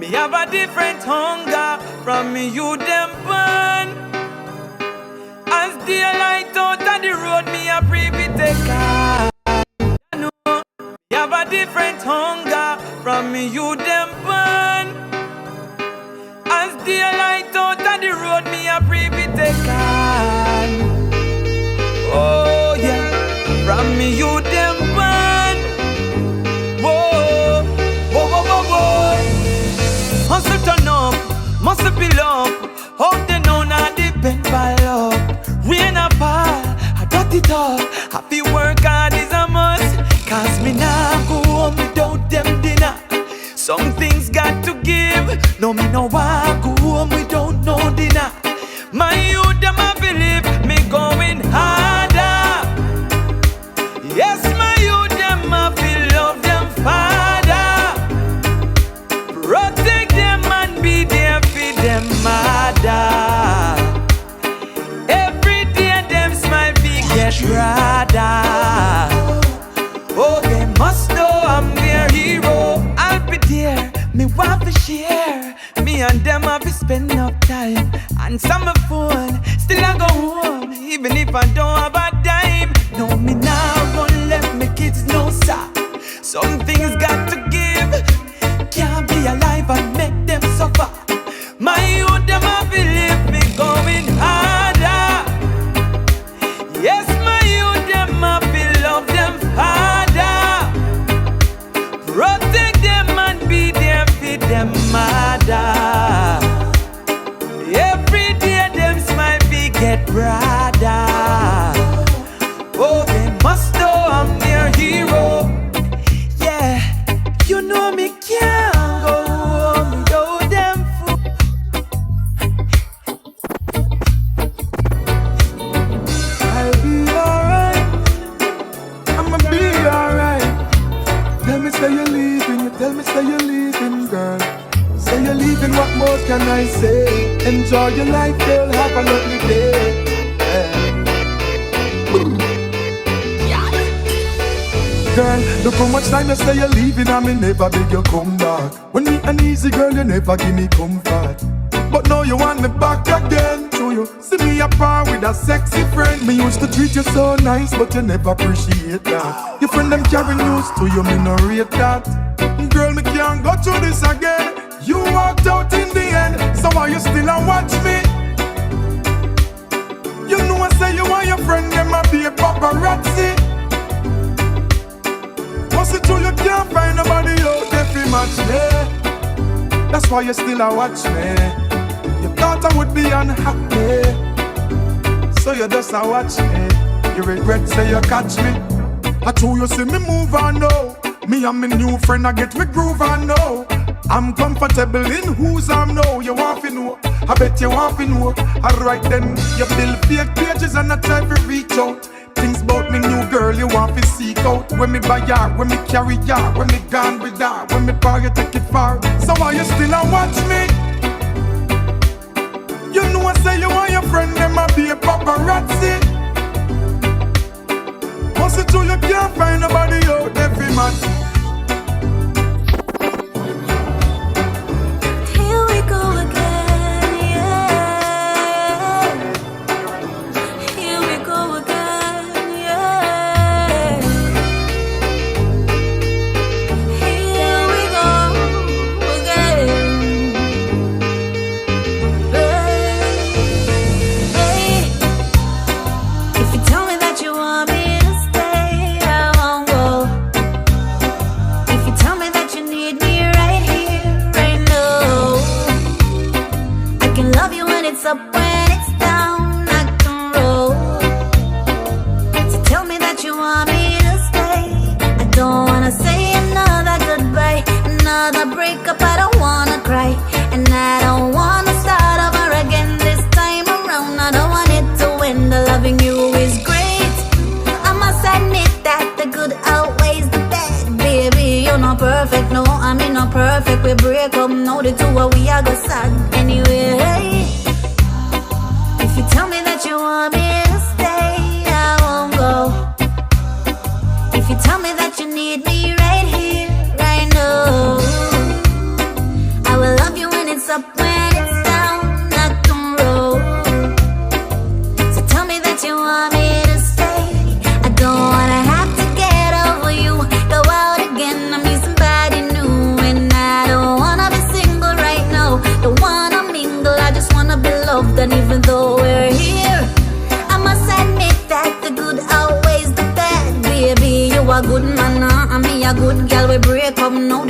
Me have a different hunger from me you them born. As daylight out on the road, me a privy taker. Me have a different hunger from me you them born. As daylight out on the road, me a privy taker. Oh yeah, from me you them born. Whoa, whoa, whoa, whoa, whoa. Hustle turn up, muscle build up. Hope they know not depend by love. Rain or fall, I got it all. Happy work hard is a must. Cause me nah go home without them dinner. Some things got to give. No me no walk go home without no dinner. My youth them a believe me going harder. Yes, my youth them a feel love them father. Protect them and be there for them mother. Every day them smile big get rather. Oh, they must know I'm their hero. I'll be there, me want to share. Me and them have to spend enough time. Answer my phone, still I go home. Even if I don't have a dime. No, me now gonna let my kids know, sir. Some things got to give. Can't be alive and make them suffer. My youth them have to live me going harder. Yes, my youth them have to love them harder. Protect them and be there for them mother. Every day them smile big get brother. Oh, they must know I'm their hero. Yeah, you know me can't go home without them food. I'll be alright, I'ma be alright. Tell me say you're leaving, you tell me say you're leaving, girl. Say you're leaving, what more can I say? Enjoy your life, girl, have a lovely day. Girl, look how much time you say you're leaving and me never beg you come back. When me uneasy, girl, you never give me comfort. But now you want me back again. So you see me apart with a sexy friend. Me used to treat you so nice, but you never appreciate that. Your friend them carry news to you, me no rate that. Girl, me can't go through this again. You walked out in the end, so why you still a watch me? You know I say you want your friend, them a be a paparazzi. Must it true you can't find nobody out there fi match me? That's why you still a watch me. You thought I would be unhappy, so you just a watch me. You regret say you catch me. I told you see me move on now. Me and my new friend I get me groove on now. I'm comfortable in whose I'm now. You want to know, I bet you want to know. Alright then, you build fake pages and I try to reach out. Things about me new girl you want to seek out. When me buy her, when me carry her, when me gone with her, when me buy you take it far. So why you still a watch me? You know I say you want your friend, them a be a paparazzi. Must it true you can't find nobody out there fi match. Here we go again, yeah. Here we go again, yeah. Here we go again. Hey, if you tell me that you want me to stay, I won't go. If you tell me that you need me right here, right now, I can love you when it's up, when it's down, I can roll. So tell me that you want me to stay. I don't wanna say another goodbye, another breakup, I don't wanna cry. And I don't wanna start over again this time around. I don't want it to end, the loving you is great. I must admit that the good outweighs the bad. Baby, you're not perfect, no, I mean not perfect. We break up, no, the two of we are go sad. Anyway, if you tell me that you want me to stay, I won't go. If you tell me that you need me right here, right now, I will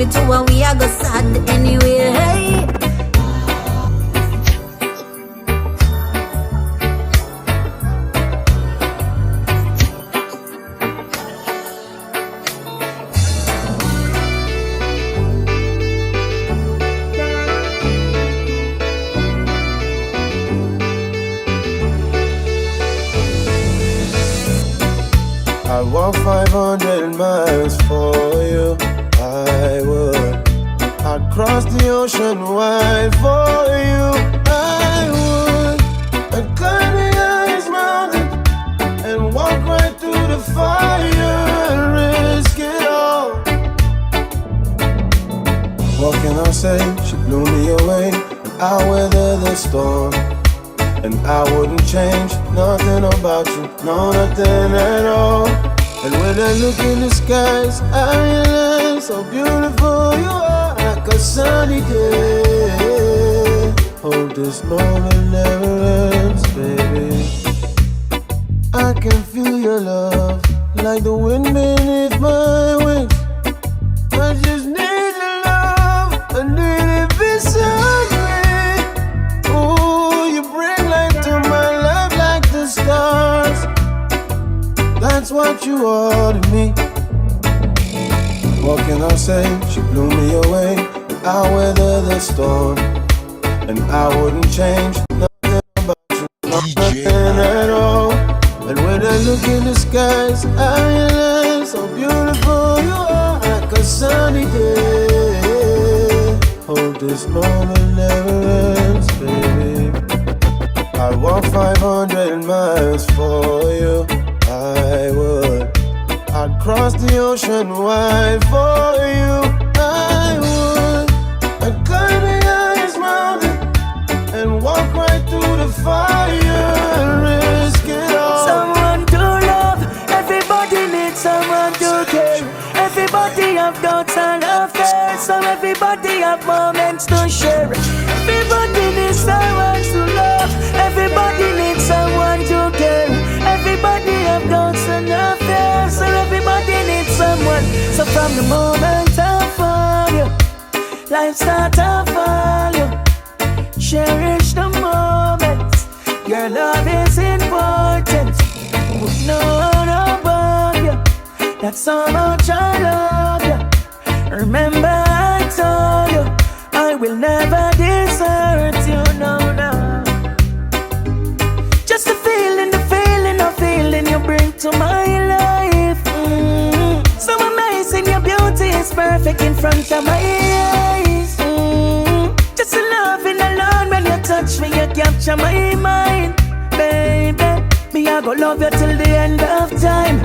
the two of we are go sad anyway. Hey. I'd walk 500 miles for you, I would. I'd cross the ocean wide for you, I would. I'd climb the highest mountain and walk right through the fire and risk it all. What can I say? She blew me away, and I'll weather the storm. And I wouldn't change nothing about you, no, nothing at all. And when I look in the skies, I realize how beautiful you are, like a sunny day. Hope this moment never ends, baby. I can feel your love, like the wind beneath my wings. I just need your love, I need it beside me. Ooh, you bring light to my life like the stars. That's what you are to me. What can I say? She blew me away. I'll weather the storm, and I wouldn't change nothing about you, nothing at all. And when I look in the skies, I realize how beautiful you are, like a sunny day. Hope this moment never ends, baby. I'd walk 500 miles for you, I would. I'd cross the ocean wide for you, I would. I'd climb the highest mountain and walk right through the fire and risk it all. Someone to love, everybody needs someone to care. Everybody have doubts and affairs, so everybody have moments to share. Everybody needs someone to love, everybody needs someone to care. Everybody have doubts and affairs, so everybody needs someone. So from the moment I found you, life start to follow. Cherish the moments, your love is important. Would know about you, that's how much I love you. Remember I told you, I will never desert you, no, no. Just the feeling you bring to my life. So amazing, your beauty is perfect in front of my eyes. Just the loving alone, when you touch me, you capture my mind. Baby, me I go love you till the end of time.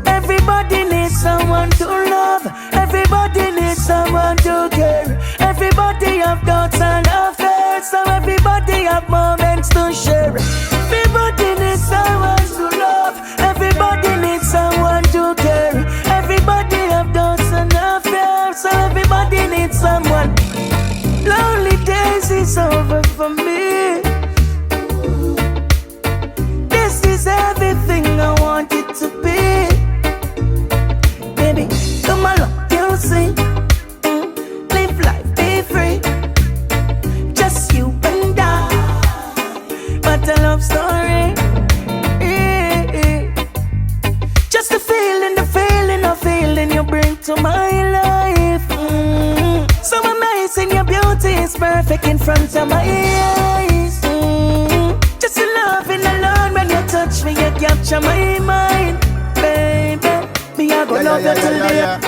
Everybody needs someone to love, everybody needs someone to care. Everybody have doubts and affairs, so everybody have moments to share. Everybody needs someone to love, everybody needs someone to care. Everybody have doubts and affairs, so everybody needs someone. Lonely days is over for me. This is everything I want it to be. Baby, come along, you see. Live life, be free. Just you and I. But a love story. Just the feeling you bring to my life. So amazing, your beauty is perfect in front of my eyes. Just the loving alone, when you touch me, you capture my mind. Baby, me I go love you till the end.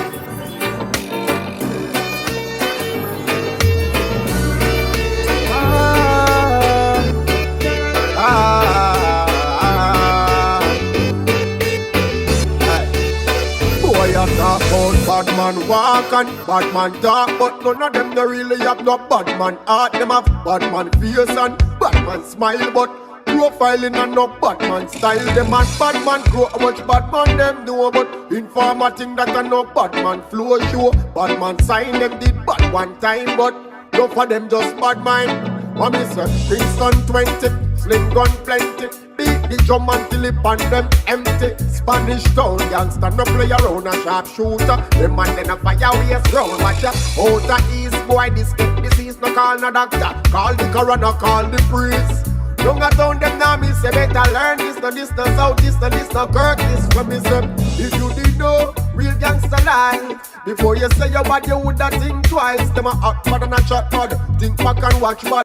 Talk about bad man walk and bad man talk, but none of them they really have no bad man heart. Them have bad man face and bad man smile, but profiling and no bad man style. Them and bad man grow how much bad man them do, but informer think that I no bad man flow show. Bad man sign them did bad one time, but no for them just bad mind. Mommy said Kingston 20, sling gun plenty. Beat the drum until it pan them empty. Spanish town gangster, no play around a sharp shooter. Them man then a fire waste round. Watch ya, out a east boy, this get disease, no call no doctor. Call the coroner, call the priest. Young a town them now me say better learn this, no south, this no Kirk, this when me say. If you did know real gangster life, before you say your bad, you woulda think twice. Them a hot bad and a shot bad, think back and watch bad.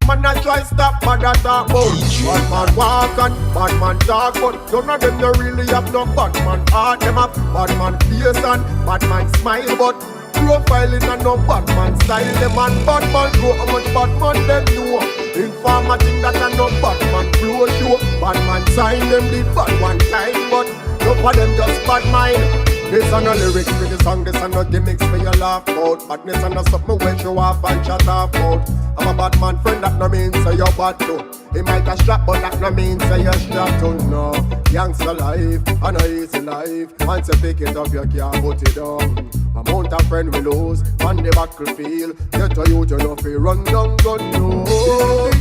Man a try stop bad a talk about. Bad man walk and bad man talk, but none of them they really have no bad man heart. Them have bad man face and bad man smile, but profiling and no bad man style. Them and bad man grow how much bad man them know. Informer think that I no bad man flow show. Bad man sign them did bad one time, but no for them just bad mind. This are no lyrics for the song, this are no gimmicks for your laugh out. Badness are no something when show off and shut off out. I'm a bad man friend, that no means say you're bad too. He might a strap, but that no means say you're strapped too. No, youngster life, and a easy life. Once you pick it up, you can't put it down. Amount of friend we lose on the battlefield. Get a youth, you know, fi run down gun.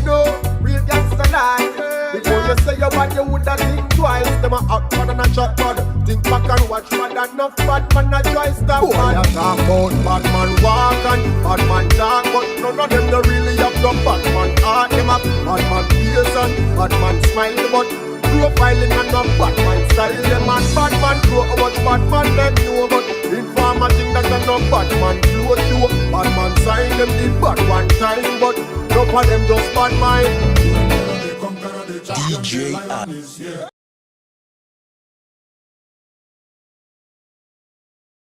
No, real gangster life. Before you say you're bad, you woulda think twice. Them a hot bad and a shot bad. Think back and watch bad. Enough bad man a try stop bad. You talk about bad man walk and bad man talk, but none of them they really have no bad man heart. Them have bad man face and bad man smile, but profiling and no bad man style. Them and bad man grow how much bad man them know, but informer think that a no bad man flow show. Bad man sign them did bad one time, but no for them just bad mind. DJ